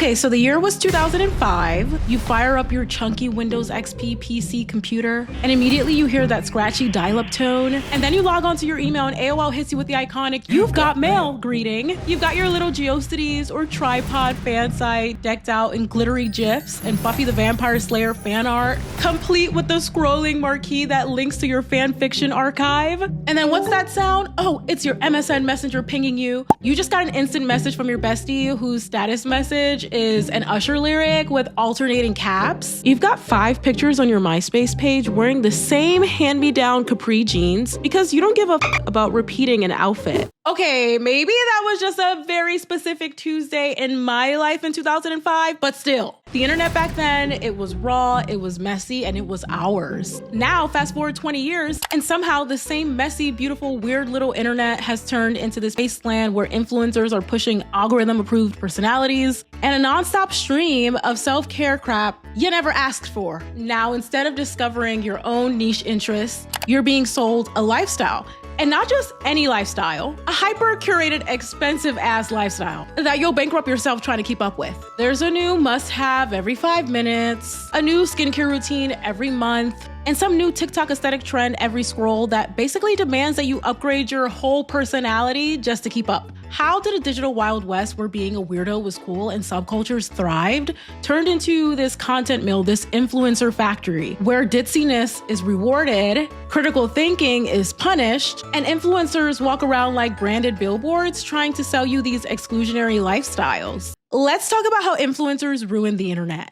Okay, so the year was 2005. You fire up your chunky Windows XP PC computer, and immediately you hear that scratchy dial-up tone. And then you log onto your email, and AOL hits you with the iconic "You've got mail" greeting. You've got your little GeoCities or Tripod fan site decked out in glittery GIFs and Buffy the Vampire Slayer fan art, complete with the scrolling marquee that links to your fan fiction archive. And then what's that sound? Oh, it's your MSN Messenger pinging you. You just got an instant message from your bestie whose status message is an Usher lyric with alternating caps. You've got 5 pictures on your MySpace page wearing the same hand-me-down capri jeans because you don't give a about repeating an outfit. Okay, maybe that was just a very specific Tuesday in my life in 2005, but still. The internet back then, it was raw, it was messy, and it was ours. Now, fast forward 20 years, and somehow the same messy, beautiful, weird little internet has turned into this wasteland where influencers are pushing algorithm-approved personalities and a nonstop stream of self-care crap you never asked for. Now, instead of discovering your own niche interests, you're being sold a lifestyle. And not just any lifestyle, a hyper-curated, expensive-ass lifestyle that you'll bankrupt yourself trying to keep up with. There's a new must-have every 5 minutes, a new skincare routine every month, and some new TikTok aesthetic trend every scroll that basically demands that you upgrade your whole personality just to keep up. How did a digital Wild West where being a weirdo was cool and subcultures thrived turned into this content mill, this influencer factory, where ditziness is rewarded, critical thinking is punished, and influencers walk around like branded billboards trying to sell you these exclusionary lifestyles? Let's talk about how influencers ruined the internet.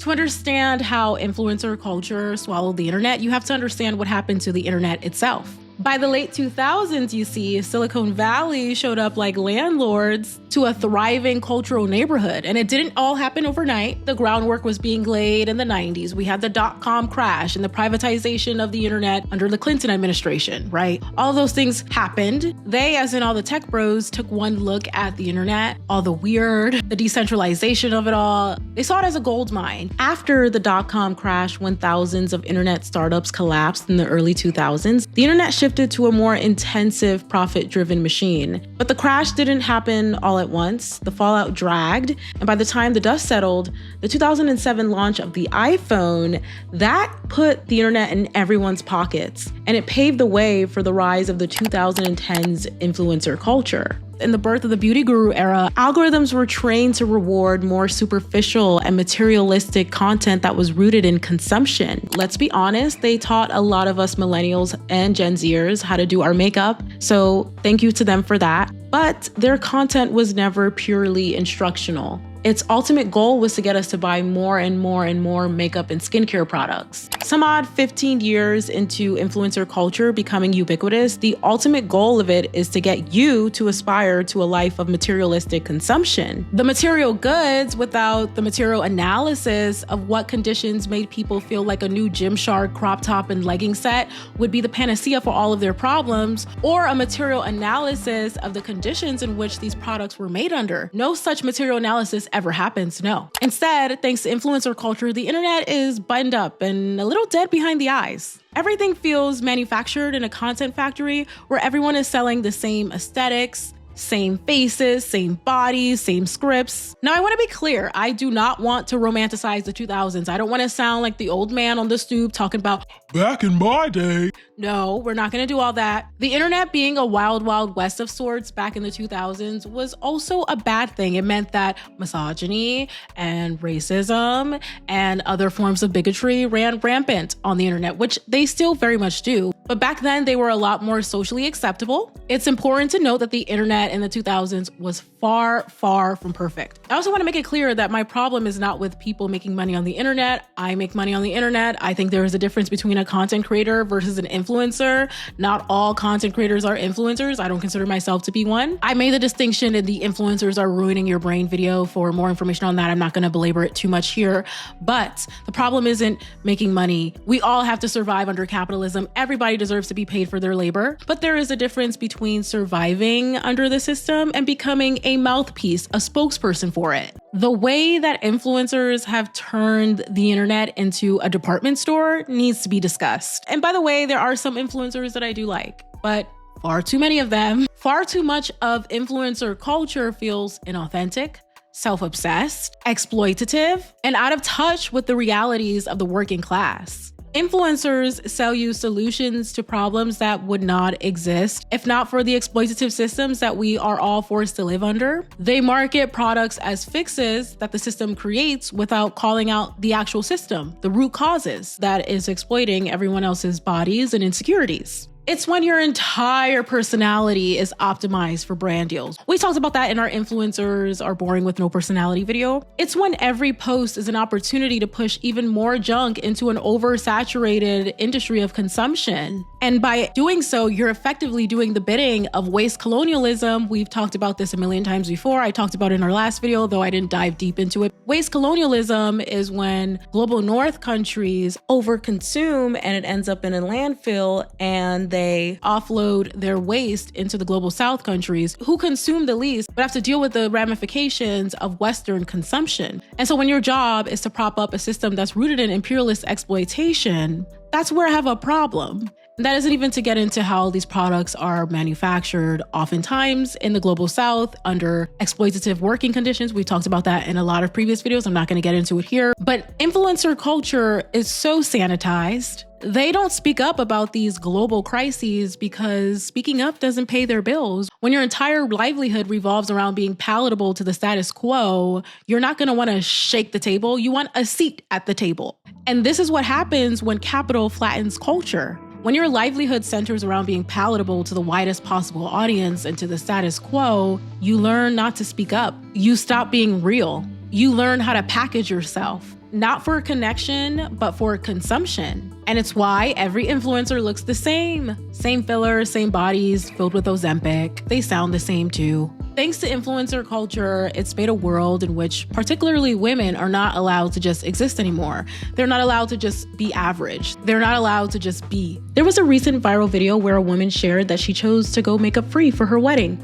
To understand how influencer culture swallowed the internet, you have to understand what happened to the internet itself. By the late 2000s, you see, Silicon Valley showed up like landlords to a thriving cultural neighborhood. And it didn't all happen overnight. The groundwork was being laid in the 90s. We had the dot-com crash and the privatization of the internet under the Clinton administration, right? All those things happened. They, as in all the tech bros, took one look at the internet, all the weird, the decentralization of it all. They saw it as a gold mine. After the dot-com crash, when thousands of internet startups collapsed in the early 2000s, the internet shifted to a more intensive, profit-driven machine. But the crash didn't happen all at once. The fallout dragged, and by the time the dust settled, the 2007 launch of the iPhone, that put the internet in everyone's pockets, and it paved the way for the rise of the 2010s influencer culture. In the birth of the beauty guru era, algorithms were trained to reward more superficial and materialistic content that was rooted in consumption. Let's be honest, they taught a lot of us millennials and Gen Zers how to do our makeup, so thank you to them for that. But their content was never purely instructional. Its ultimate goal was to get us to buy more and more and more makeup and skincare products. Some odd 15 years into influencer culture becoming ubiquitous, the ultimate goal of it is to get you to aspire to a life of materialistic consumption. The material goods without the material analysis of what conditions made people feel like a new Gymshark crop top and legging set would be the panacea for all of their problems, or a material analysis of the conditions in which these products were made under. No such material analysis ever happens, no. Instead, thanks to influencer culture, the internet is buttoned up and a little dead behind the eyes. Everything feels manufactured in a content factory where everyone is selling the same aesthetics, same faces, same bodies, same scripts. Now, I want to be clear. I do not want to romanticize the 2000s. I don't want to sound like the old man on the stoop talking about back in my day. No, we're not going to do all that. The internet being a wild, wild west of sorts back in the 2000s was also a bad thing. It meant that misogyny and racism and other forms of bigotry ran rampant on the internet, which they still very much do. But back then, they were a lot more socially acceptable. It's important to note that the internet in the 2000s was far, far from perfect. I also want to make it clear that my problem is not with people making money on the internet. I make money on the internet. I think there is a difference between a content creator versus an influencer. Not all content creators are influencers. I don't consider myself to be one. I made the distinction in the influencers are ruining your brain video. For more information on that, I'm not going to belabor it too much here. But the problem isn't making money. We all have to survive under capitalism. Everybody everybody deserves to be paid for their labor, but there is a difference between surviving under the system and becoming a mouthpiece, a spokesperson for it. The way that influencers have turned the internet into a department store needs to be discussed. And by the way, there are some influencers that I do like, but far too many of them. Far too much of influencer culture feels inauthentic, self-obsessed, exploitative, and out of touch with the realities of the working class. Influencers sell you solutions to problems that would not exist if not for the exploitative systems that we are all forced to live under. They market products as fixes that the system creates without calling out the actual system, the root causes that is exploiting everyone else's bodies and insecurities. It's when your entire personality is optimized for brand deals. We talked about that in our Influencers Are Boring with No Personality video. It's when every post is an opportunity to push even more junk into an oversaturated industry of consumption. And by doing so, you're effectively doing the bidding of waste colonialism. We've talked about this a million times before. I talked about it in our last video, though I didn't dive deep into it. Waste colonialism is when global north countries overconsume and it ends up in a landfill, and they offload their waste into the global south countries who consume the least but have to deal with the ramifications of Western consumption. And so when your job is to prop up a system that's rooted in imperialist exploitation, that's where I have a problem. And that isn't even to get into how these products are manufactured oftentimes in the global south under exploitative working conditions. We talked about that in a lot of previous videos. I'm not going to get into it here. But influencer culture is so sanitized. They don't speak up about these global crises because speaking up doesn't pay their bills. When your entire livelihood revolves around being palatable to the status quo, you're not going to want to shake the table. You want a seat at the table. And this is what happens when capital flattens culture. When your livelihood centers around being palatable to the widest possible audience and to the status quo, you learn not to speak up. You stop being real. You learn how to package yourself, not for connection, but for consumption. And it's why every influencer looks the same. Same fillers, same bodies filled with Ozempic. They sound the same too. Thanks to influencer culture, it's made a world in which particularly women are not allowed to just exist anymore. They're not allowed to just be average. They're not allowed to just be. There was a recent viral video where a woman shared that she chose to go makeup free for her wedding.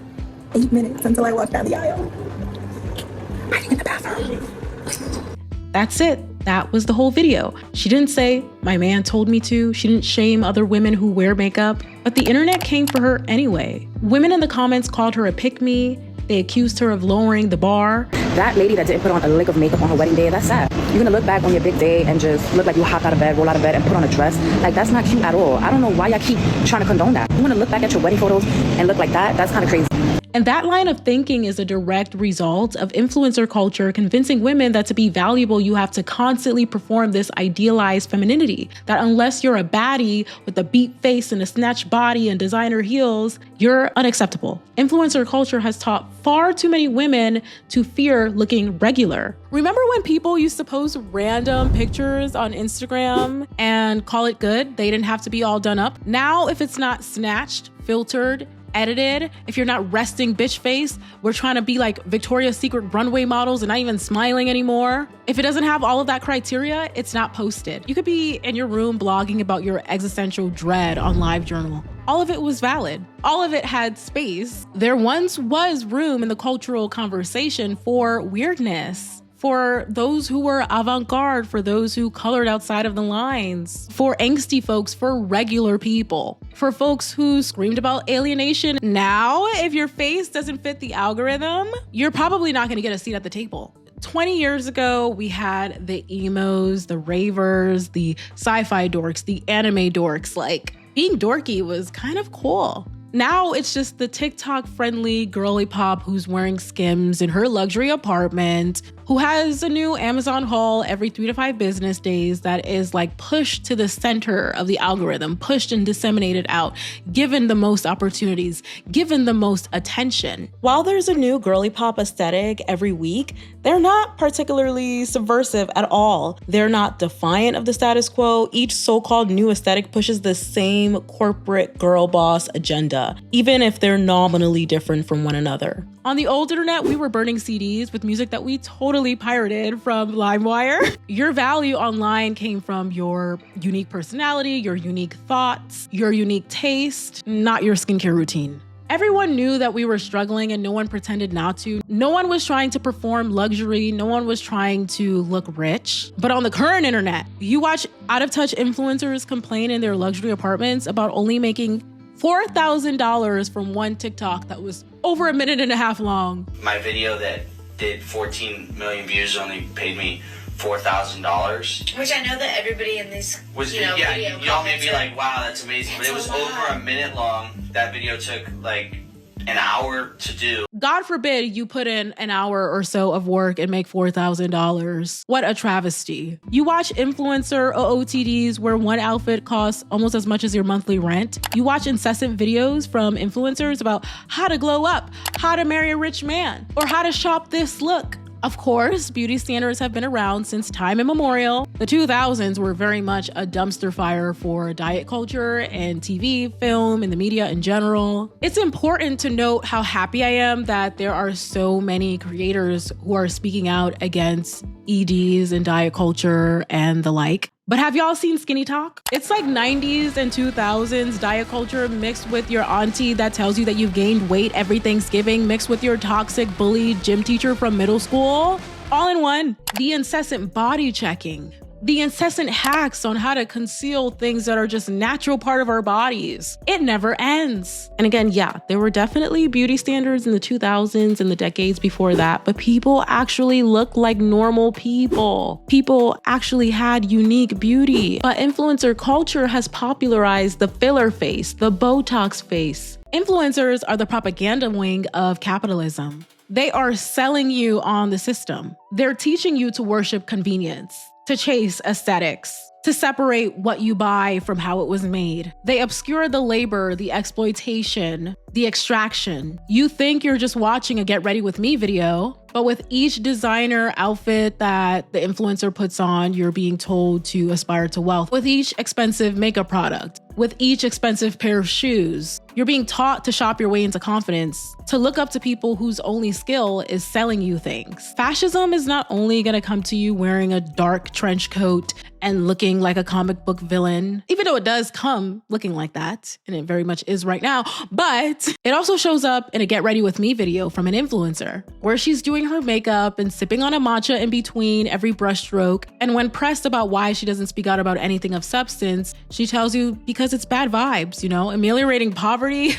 8 minutes until I walked down the aisle. Hiding in the bathroom. That's it. That was the whole video. She didn't say, my man told me to. She didn't shame other women who wear makeup, but the internet came for her anyway. Women in the comments called her a pick-me. They accused her of lowering the bar. That lady that didn't put on a lick of makeup on her wedding day, that's sad. You're gonna look back on your big day and just look like you hopped out of bed, roll out of bed and put on a dress. Like, that's not cute at all. I don't know why y'all keep trying to condone that. You wanna look back at your wedding photos and look like that? That's kind of crazy. And that line of thinking is a direct result of influencer culture convincing women that to be valuable, you have to constantly perform this idealized femininity, that unless you're a baddie with a beat face and a snatched body and designer heels, you're unacceptable. Influencer culture has taught far too many women to fear looking regular. Remember when people used to post random pictures on Instagram and call it good? They didn't have to be all done up. Now, if it's not snatched, filtered, edited, if you're not resting bitch face, we're trying to be like Victoria's Secret runway models and not even smiling anymore. If it doesn't have all of that criteria, it's not posted. You could be in your room blogging about your existential dread on LiveJournal. All of it was valid. All of it had space. There once was room in the cultural conversation for weirdness, for those who were avant-garde, for those who colored outside of the lines, for angsty folks, for regular people, for folks who screamed about alienation. Now, if your face doesn't fit the algorithm, you're probably not gonna get a seat at the table. 20 years ago, we had the emos, the ravers, the sci-fi dorks, the anime dorks. Like, being dorky was kind of cool. Now it's just the TikTok-friendly girly pop who's wearing Skims in her luxury apartment, who has a new Amazon haul every 3 to 5 business days that is like pushed to the center of the algorithm, pushed and disseminated out, given the most opportunities, given the most attention. While there's a new girly pop aesthetic every week, they're not particularly subversive at all. They're not defiant of the status quo. Each so-called new aesthetic pushes the same corporate girl boss agenda, even if they're nominally different from one another. On the old internet, we were burning CDs with music that we totally literally pirated from LimeWire. Your value online came from your unique personality, your unique thoughts, your unique taste, not your skincare routine. Everyone knew that we were struggling and no one pretended not to. No one was trying to perform luxury. No one was trying to look rich. But on the current internet, you watch out-of-touch influencers complain in their luxury apartments about only making $4,000 from one TikTok that was over a minute and a half long. My video that did 14 million views only paid me $4,000. Which I know that everybody in these video y'all may be like, wow, that's amazing. But it was over a minute long. That video took like an hour to do. God forbid you put in an hour or so of work and make $4,000. What a travesty. You watch influencer OOTDs where one outfit costs almost as much as your monthly rent. You watch incessant videos from influencers about how to glow up, how to marry a rich man, or how to shop this look. Of course, beauty standards have been around since time immemorial. The 2000s were very much a dumpster fire for diet culture and TV, film, and the media in general. It's important to note how happy I am that there are so many creators who are speaking out against EDs and diet culture and the like. But have y'all seen Skinny Talk? It's like 90s and 2000s diet culture mixed with your auntie that tells you that you've gained weight every Thanksgiving, mixed with your toxic bully gym teacher from middle school. All in one. The incessant body checking. The incessant hacks on how to conceal things that are just a natural part of our bodies. It never ends. And again, yeah, there were definitely beauty standards in the 2000s and the decades before that, but people actually looked like normal people. People actually had unique beauty. But influencer culture has popularized the filler face, the Botox face. Influencers are the propaganda wing of capitalism. They are selling you on the system. They're teaching you to worship convenience, to chase aesthetics, to separate what you buy from how it was made. They obscure the labor, the exploitation, the extraction. You think you're just watching a Get Ready With Me video, but with each designer outfit that the influencer puts on, you're being told to aspire to wealth. With each expensive makeup product, with each expensive pair of shoes, you're being taught to shop your way into confidence, to look up to people whose only skill is selling you things. Fascism is not only gonna come to you wearing a dark trench coat and looking like a comic book villain, even though it does come looking like that, and it very much is right now, but it also shows up in a Get Ready With Me video from an influencer, where she's doing her makeup and sipping on a matcha in between every brushstroke. And when pressed about why she doesn't speak out about anything of substance, she tells you because it's bad vibes, ameliorating poverty,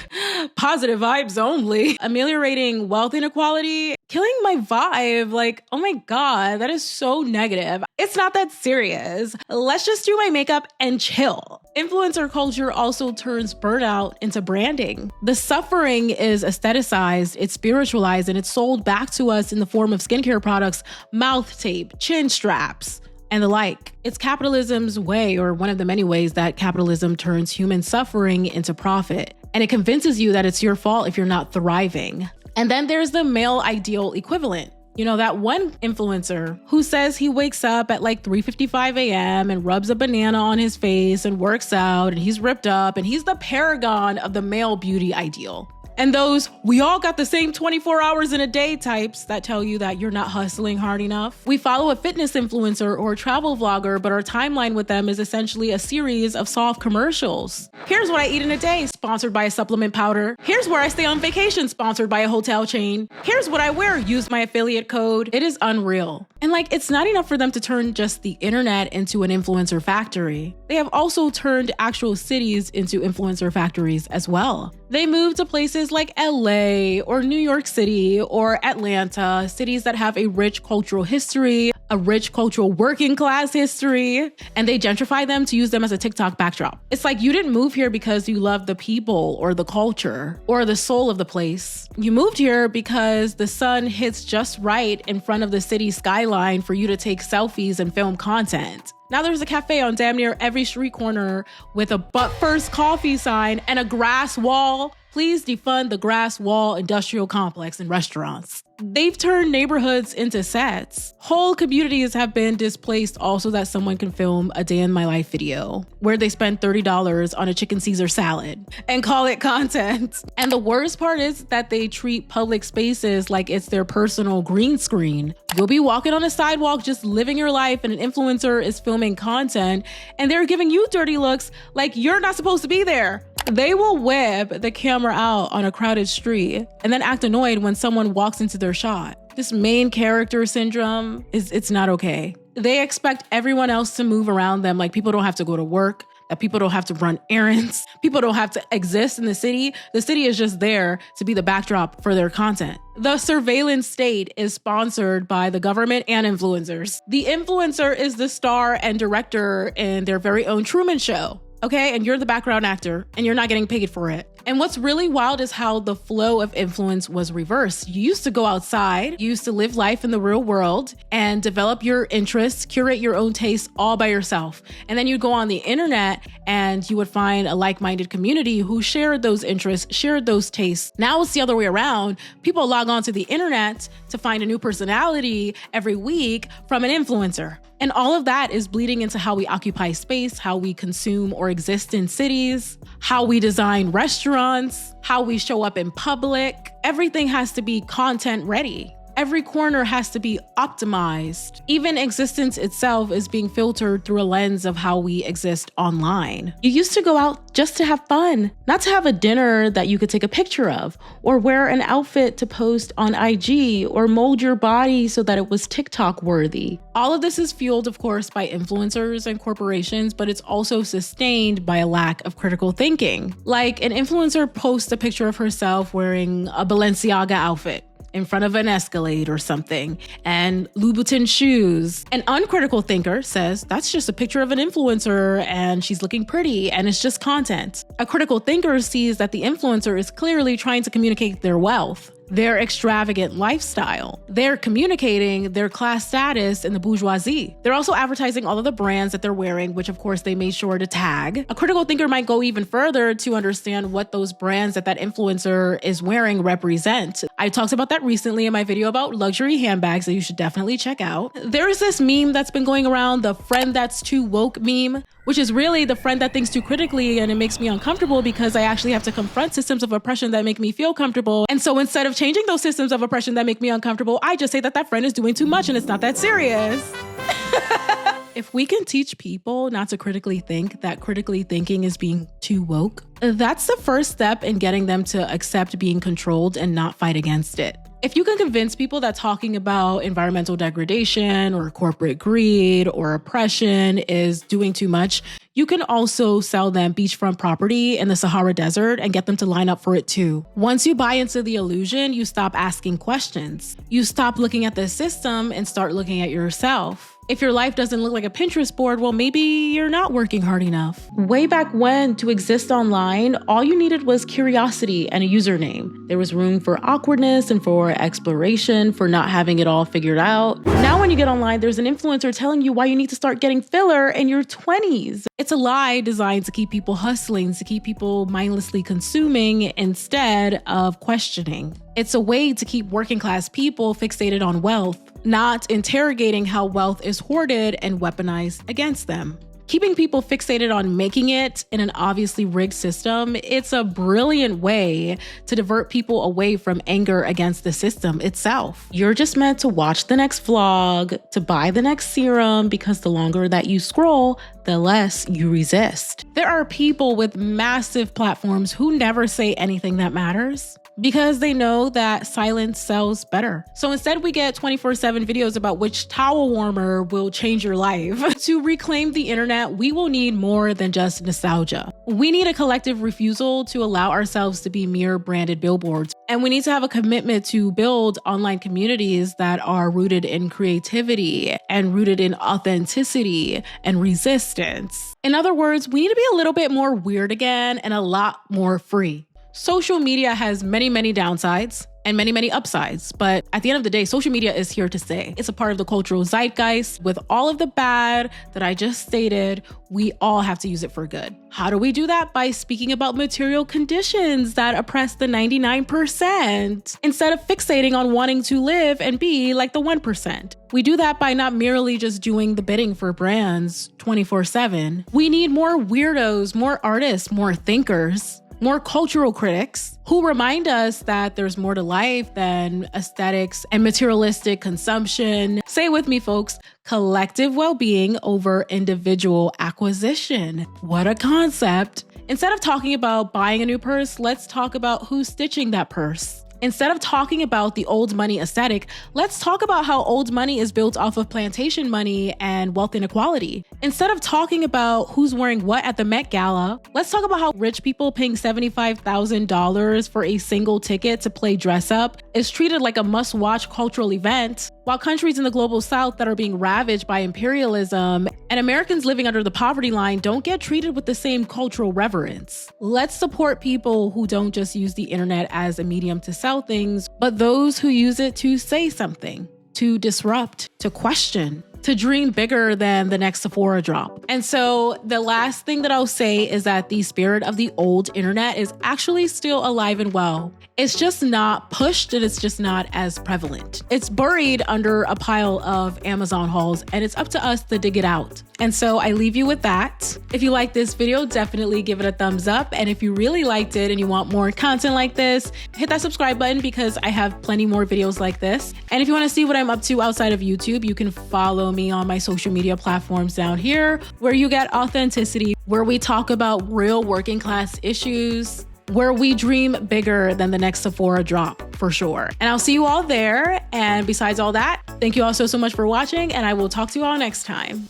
positive vibes only, ameliorating wealth inequality, killing my vibe. Like, oh my God, that is so negative. It's not that serious. Let's just do my makeup and chill. Influencer culture also turns burnout into branding. The suffering is aestheticized, it's spiritualized, and it's sold back to us in the form of skincare products, mouth tape, chin straps, and the like. It's capitalism's way, or one of the many ways that capitalism turns human suffering into profit. And it convinces you that it's your fault if you're not thriving. And then there's the male ideal equivalent. That one influencer who says he wakes up at like 3:55 a.m. and rubs a banana on his face and works out and he's ripped up and he's the paragon of the male beauty ideal. And those, we all got the same 24 hours in a day types that tell you that you're not hustling hard enough. We follow a fitness influencer or a travel vlogger, but our timeline with them is essentially a series of soft commercials. Here's what I eat in a day, sponsored by a supplement powder. Here's where I stay on vacation, sponsored by a hotel chain. Here's what I wear, use my affiliate code. It is unreal. And it's not enough for them to turn just the internet into an influencer factory. They have also turned actual cities into influencer factories as well. They move to places like LA or New York City or Atlanta, cities that have a rich cultural history, a rich cultural working class history, and they gentrify them to use them as a TikTok backdrop. It's like you didn't move here because you love the people or the culture or the soul of the place. You moved here because the sun hits just right in front of the city skyline for you to take selfies and film content. Now there's a cafe on damn near every street corner with a "but first coffee" sign and a grass wall Please defund the grass wall industrial complex and restaurants. They've turned neighborhoods into sets. Whole communities have been displaced also that someone can film a day in my life video where they spend $30 on a chicken Caesar salad and call it content. And the worst part is that they treat public spaces like it's their personal green screen. You'll be walking on a sidewalk just living your life and an influencer is filming content and they're giving you dirty looks like you're not supposed to be there. They will whip the camera out on a crowded street and then act annoyed when someone walks into their shot. This main character syndrome it's not okay. They expect everyone else to move around them like people don't have to go to work, that people don't have to run errands, people don't have to exist in the city. The city is just there to be the backdrop for their content. The surveillance state is sponsored by the government and influencers. The influencer is the star and director in their very own Truman Show. Okay, and you're the background actor and you're not getting paid for it. And what's really wild is how the flow of influence was reversed. You used to go outside, you used to live life in the real world and develop your interests, curate your own tastes all by yourself. And then you'd go on the internet and you would find a like-minded community who shared those interests, shared those tastes. Now it's the other way around. People log on to the internet to find a new personality every week from an influencer. And all of that is bleeding into how we occupy space, how we consume or exist in cities, how we design restaurants, how we show up in public. Everything has to be content ready. Every corner has to be optimized. Even existence itself is being filtered through a lens of how we exist online. You used to go out just to have fun, not to have a dinner that you could take a picture of, or wear an outfit to post on IG, or mold your body so that it was TikTok worthy. All of this is fueled, of course, by influencers and corporations, but it's also sustained by a lack of critical thinking. Like an influencer posts a picture of herself wearing a Balenciaga outfit in front of an Escalade or something, and Louboutin shoes. An uncritical thinker says that's just a picture of an influencer and she's looking pretty and it's just content. A critical thinker sees that the influencer is clearly trying to communicate their wealth, their extravagant lifestyle. They're communicating their class status in the bourgeoisie. They're also advertising all of the brands that they're wearing, which of course they made sure to tag. A critical thinker might go even further to understand what those brands that influencer is wearing represent. I talked about that recently in my video about luxury handbags that you should definitely check out. There is this meme that's been going around, the friend that's too woke meme, which is really the friend that thinks too critically, and it makes me uncomfortable because I actually have to confront systems of oppression that make me feel comfortable. And so instead of changing those systems of oppression that make me uncomfortable, I just say that friend is doing too much and it's not that serious. If we can teach people not to critically think, that critically thinking is being too woke, that's the first step in getting them to accept being controlled and not fight against it. If you can convince people that talking about environmental degradation or corporate greed or oppression is doing too much, you can also sell them beachfront property in the Sahara Desert and get them to line up for it too. Once you buy into the illusion, you stop asking questions. You stop looking at the system and start looking at yourself. If your life doesn't look like a Pinterest board, well, maybe you're not working hard enough. Way back when, to exist online, all you needed was curiosity and a username. There was room for awkwardness and for exploration, for not having it all figured out. Now when you get online, there's an influencer telling you why you need to start getting filler in your 20s. It's a lie designed to keep people hustling, to keep people mindlessly consuming instead of questioning. It's a way to keep working class people fixated on wealth, not interrogating how wealth is hoarded and weaponized against them. Keeping people fixated on making it in an obviously rigged system, it's a brilliant way to divert people away from anger against the system itself. You're just meant to watch the next vlog, to buy the next serum, because the longer that you scroll, the less you resist. There are people with massive platforms who never say anything that matters, because they know that silence sells better. So instead we get 24/7 videos about which towel warmer will change your life. To reclaim the internet, we will need more than just nostalgia. We need a collective refusal to allow ourselves to be mere branded billboards. And we need to have a commitment to build online communities that are rooted in creativity and rooted in authenticity and resistance. In other words, we need to be a little bit more weird again and a lot more free. Social media has many, many downsides. and many, many upsides. But at the end of the day, social media is here to stay. It's a part of the cultural zeitgeist. With all of the bad that I just stated, we all have to use it for good. How do we do that? By speaking about material conditions that oppress the 99%, instead of fixating on wanting to live and be like the 1%. We do that by not merely just doing the bidding for brands 24/7. We need more weirdos, more artists, more thinkers, more cultural critics who remind us that there's more to life than aesthetics and materialistic consumption. Say it with me, folks. Collective well-being over individual acquisition. What a concept. Instead of talking about buying a new purse, let's talk about who's stitching that purse. Instead of talking about the old money aesthetic, let's talk about how old money is built off of plantation money and wealth inequality. Instead of talking about who's wearing what at the Met Gala, let's talk about how rich people paying $75,000 for a single ticket to play dress up is treated like a must-watch cultural event, while countries in the global south that are being ravaged by imperialism and Americans living under the poverty line don't get treated with the same cultural reverence. Let's support people who don't just use the internet as a medium to sell things, but those who use it to say something, to disrupt, to question, to dream bigger than the next Sephora drop. And so the last thing that I'll say is that the spirit of the old internet is actually still alive and well. It's just not pushed and it's just not as prevalent. It's buried under a pile of Amazon hauls and it's up to us to dig it out. And so I leave you with that. If you like this video, definitely give it a thumbs up. And if you really liked it and you want more content like this, hit that subscribe button because I have plenty more videos like this. And if you want to see what I'm up to outside of YouTube, you can follow me on my social media platforms down here where you get authenticity, where we talk about real working class issues, where we dream bigger than the next Sephora drop for sure. And I'll see you all there. And besides all that, thank you all so much for watching and I will talk to you all next time.